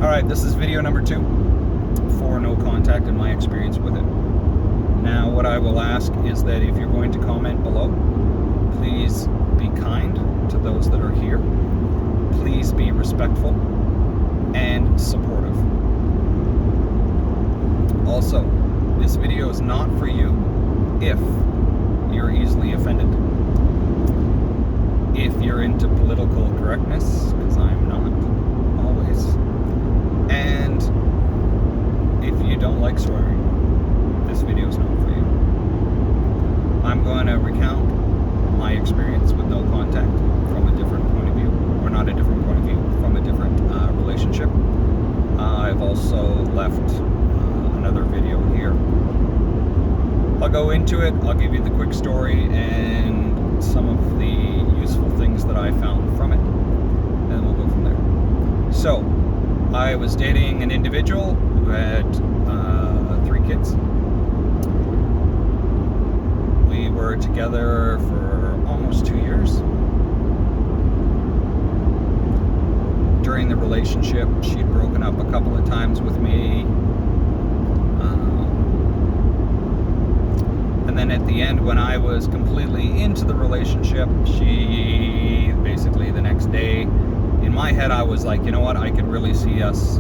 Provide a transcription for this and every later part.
Alright, this is video number 2 for no contact and my experience with it. Now, what I will ask is that if you're going to comment below, please be kind to those that are here. Please be respectful and supportive. Also, this video is not for you if you're easily offended. If you're into political correctness, because I'm not always. And if you don't like swearing, this video is not for you. I'm going to recount my experience with no contact from a different point of view, or not a different point of view, from a different relationship. I've also left another video here. I'll go into it, I'll give you the quick story and some of the useful things that I found from it, and then we'll go from there. So, I was dating an individual who had 3 kids. We were together for almost 2 years. During the relationship, she'd broken up a couple of times with me. And then at the end, when I was completely into the relationship, she basically the next day, in my head, I was like, you know what, I could really see us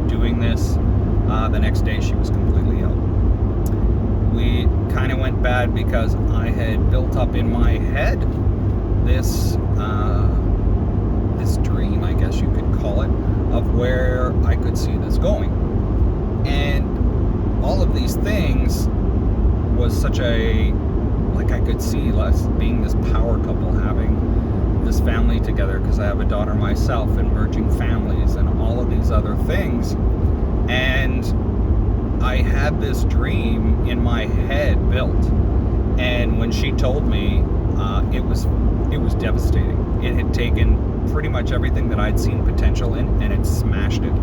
doing this. The next day, she was completely out. We kind of went bad because I had built up in my head this dream, I guess you could call it, of where I could see this going. And all of these things was such a, like, I could see us being this power couple, having this family together, because I have a daughter myself, and merging families and all of these other things. And I had this dream in my head built, and when she told me, it was devastating. It had taken pretty much everything that I'd seen potential in, and it smashed it.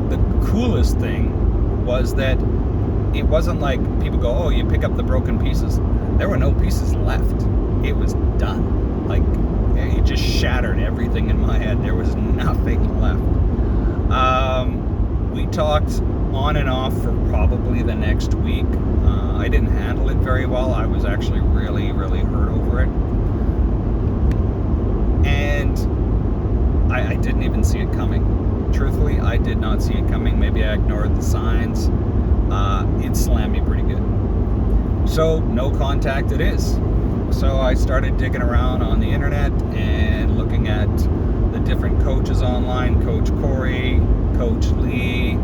The coolest thing was that it wasn't like people go, oh, you pick up the broken pieces. There were no pieces left. It was done. Like, it just shattered everything in my head. There was nothing left. We talked on and off for probably the next week. I didn't handle it very well. I was actually really, really hurt over it. And I didn't even see it coming. Truthfully, I did not see it coming. Maybe I ignored the signs. It slammed me pretty good. So, no contact it is. So I started digging around on the internet and looking at the different coaches online, Coach Corey, Coach Lee.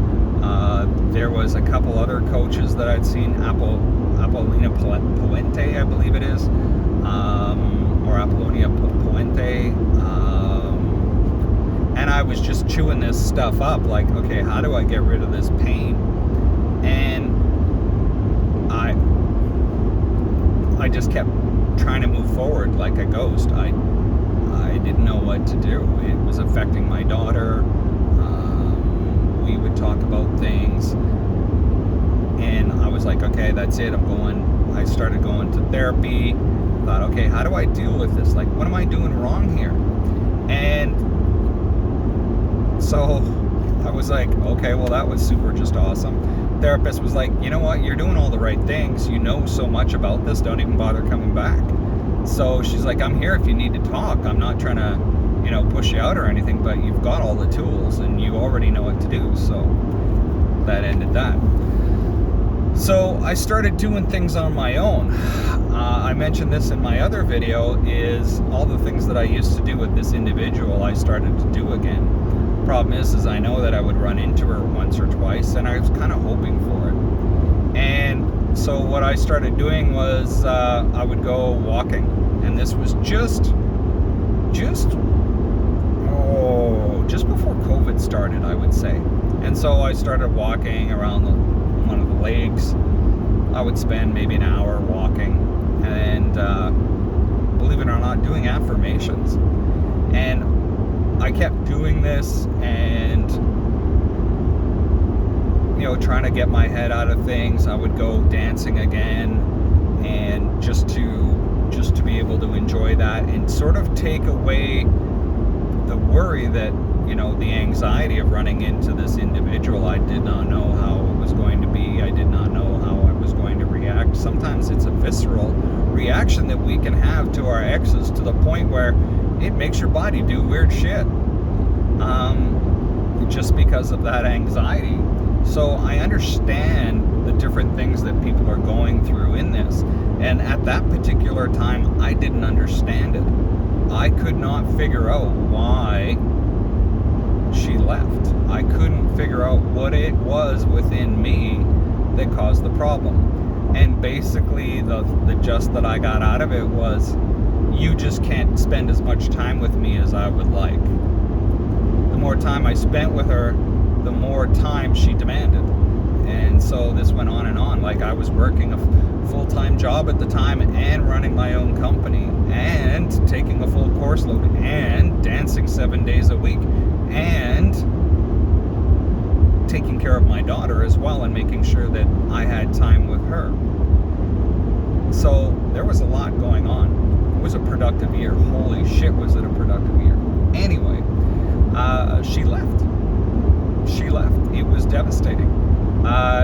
There was a couple other coaches that I'd seen, Apollonia Puente, I believe it is, or Apollonia Puente. And I was just chewing this stuff up, like, okay, how do I get rid of this pain? And I just kept trying to move forward like a ghost. I didn't know what to do. It was affecting my daughter. We would talk about things, and I was like, okay, that's it. I started going to therapy. Thought, okay, how do I deal with this? Like, what am I doing wrong here? And so I was like, okay, well, that was super just awesome. Therapist was like, you know what, you're doing all the right things. You know so much about this. Don't even bother coming back. So she's like, I'm here if you need to talk. I'm not trying to, push you out or anything, but you've got all the tools and you already know what to do. So that ended that. So I started doing things on my own. I mentioned this in my other video, is all the things that I used to do with this individual, I started to do again. Problem is I know that I would run into her once or twice, and I was kind of hoping for it. And so what I started doing was I would go walking, and this was just before COVID started, I would say. And so I started walking around one of the lakes. I would spend maybe an hour walking, and believe it or not, doing affirmations. And I kept doing this and trying to get my head out of things. I would go dancing again, and just to be able to enjoy that and sort of take away the worry that, the anxiety of running into this individual addicted to our exes to the point where it makes your body do weird shit, just because of that anxiety. So I understand the different things that people are going through in this. And at that particular time, I didn't understand it. I could not figure out why she left. I couldn't figure out what it was within me that caused the problem. And basically the gist that I got out of it was, you just can't spend as much time with me as I would like. The more time I spent with her, the more time she demanded. And so this went on and on. Like, I was working a full-time job at the time and running my own company and taking a full course load and dancing 7 days a week and taking care of my daughter as well and making sure that I had time with her. So there was a lot going on. It was a productive year. Holy shit, was it a productive year. Anyway, she left. It was devastating.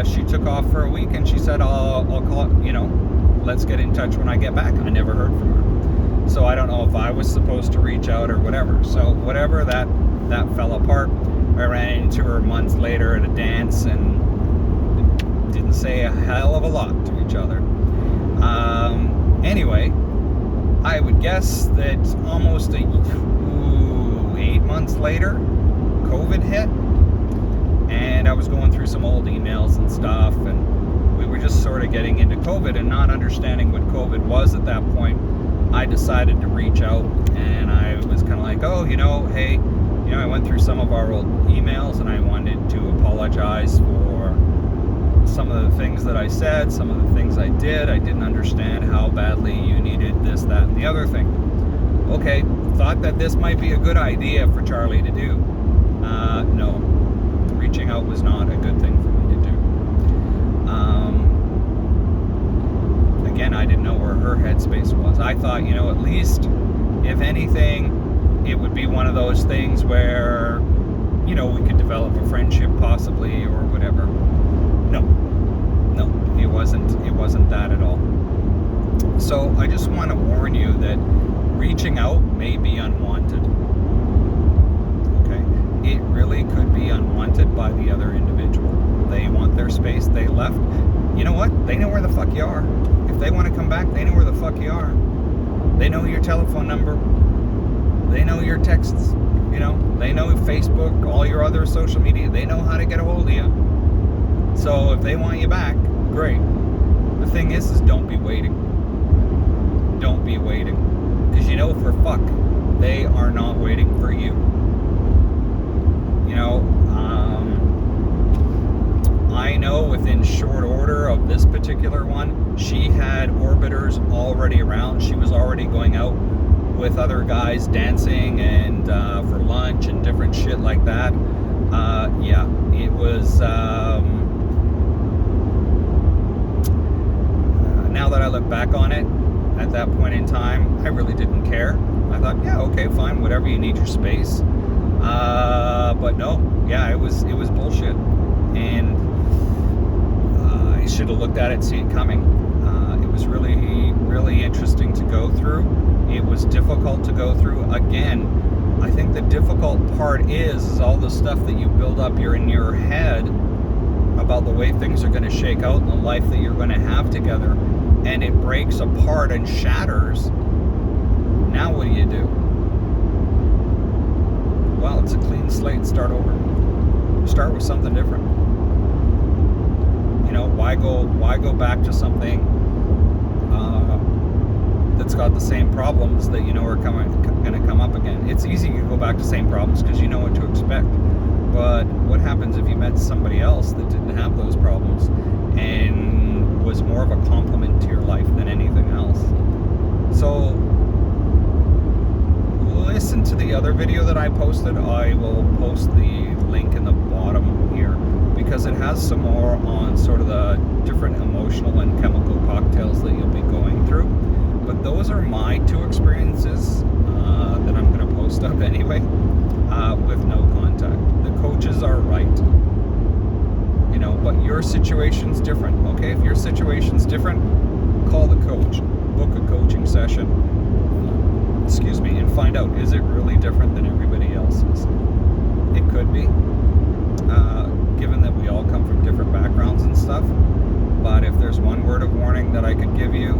She took off for a week and she said, I'll call it, let's get in touch when I get back. I never heard from her. So I don't know if I was supposed to reach out or whatever. So whatever, that fell apart. I ran into her months later at a dance and didn't say a hell of a lot to each other. Anyway, I would guess that almost 8 months later, COVID hit, and I was going through some old emails and stuff, and we were just sort of getting into COVID and not understanding what COVID was at that point. I decided to reach out, and I was kind of like, hey, I went through some of our old emails, and I wanted to apologize for some of the things that I said, some of the things I did. I didn't understand how badly you needed this, that, and the other thing. Okay, thought that this might be a good idea for Charlie to do. No, reaching out was not a good thing for me to do. Again, I didn't know where her headspace was. I thought, at least, if anything, it would be one of those things where, we could develop a friendship possibly or whatever. No, it wasn't that at all. So I just want to warn you that reaching out may be unwanted. Okay? It really could be unwanted by the other individual. They want their space, they left. You know what? They know where the fuck you are. If they want to come back, they know where the fuck you are. They know your telephone number. They know your texts. They know Facebook, all your other social media. They know how to get a hold of you. So if they want you back, great. The thing is don't be waiting. Don't be waiting. Because for fuck, they are not waiting for you. I know within short order of this particular one, she had orbiters already around. She was already going out with other guys dancing and for lunch and different shit like that. It was... now that I look back on it, at that point in time, I really didn't care. I thought, okay, fine, whatever, you need your space. But no, it was bullshit. And I should have looked at it, see it coming. It was really, really interesting to go through. It was difficult to go through. Again, I think the difficult part is all the stuff that you build up in your head about the way things are going to shake out and the life that you're going to have together, and it breaks apart and shatters. Now what do? Well, it's a clean slate. Start over. Start with something different. Why go back to something that's got the same problems that are going to come up again? It's easy to go back to same problems because you know what to expect. But what happens if you met somebody else that didn't have those problems and was more of a complement to your life than anything else? So listen to the other video that I posted. I will post the link in the bottom here because it has some more on sort of the different emotional and chemical cocktails that you'll be going through. But those are my two experiences that I'm going to post up anyway, with no contact. The coaches are right, but your situation's different. Okay, if your situation's different, call the coach, book a coaching session, excuse me, and find out, is it really different than everybody else's? It could be, given that we all come from different backgrounds and stuff. But if there's one word of warning that I could give you,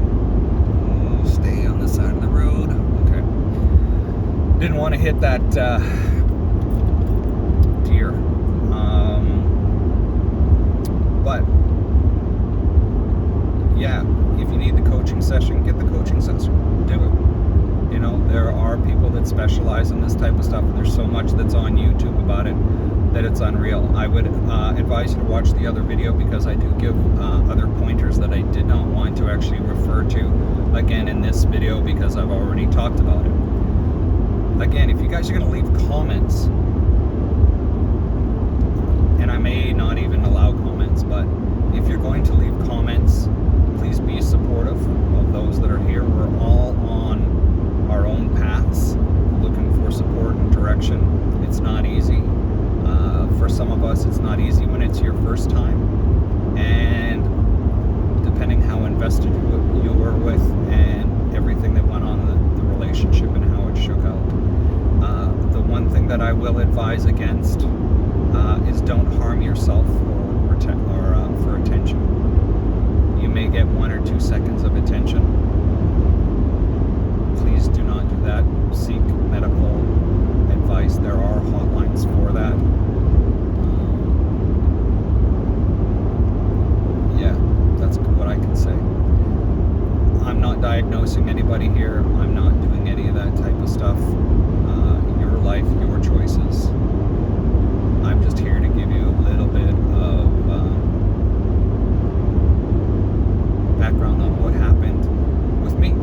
stay on the side of the road. Okay. Didn't want to hit that deer. But yeah, if you need the coaching session, get the coaching session. Do it. You know, there are people that specialize in this type of stuff, and there's so much that's on YouTube about it that it's unreal. I would advise you to watch the other video, because I do give other pointers that I did not want to actually refer to again in this video, because I've already talked about it. Again, if you guys are going to leave comments, and I may not even allow comments, but if you're going to leave comments, please be supportive of those that are here. We're all on our own paths, looking for support and direction. It's not easy. For some of us, it's not easy when it's your first time, and depending how invested you were with and everything that went on in the relationship and how it shook out. The one thing that I will advise against is don't harm yourself for attention. You may get 1 or 2 seconds of attention. Please do not do that. Seek medical advice. There are hotlines for that. Yeah, that's what I can say. I'm not diagnosing anybody here. I'm not doing any of that type of stuff. Your life, your choices. I'm just here to give you a little bit of background on what happened with me.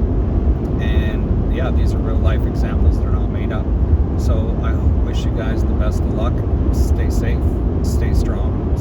And yeah, these are real life examples. They're not made up. So I wish you guys the best of luck. Stay safe. Stay strong.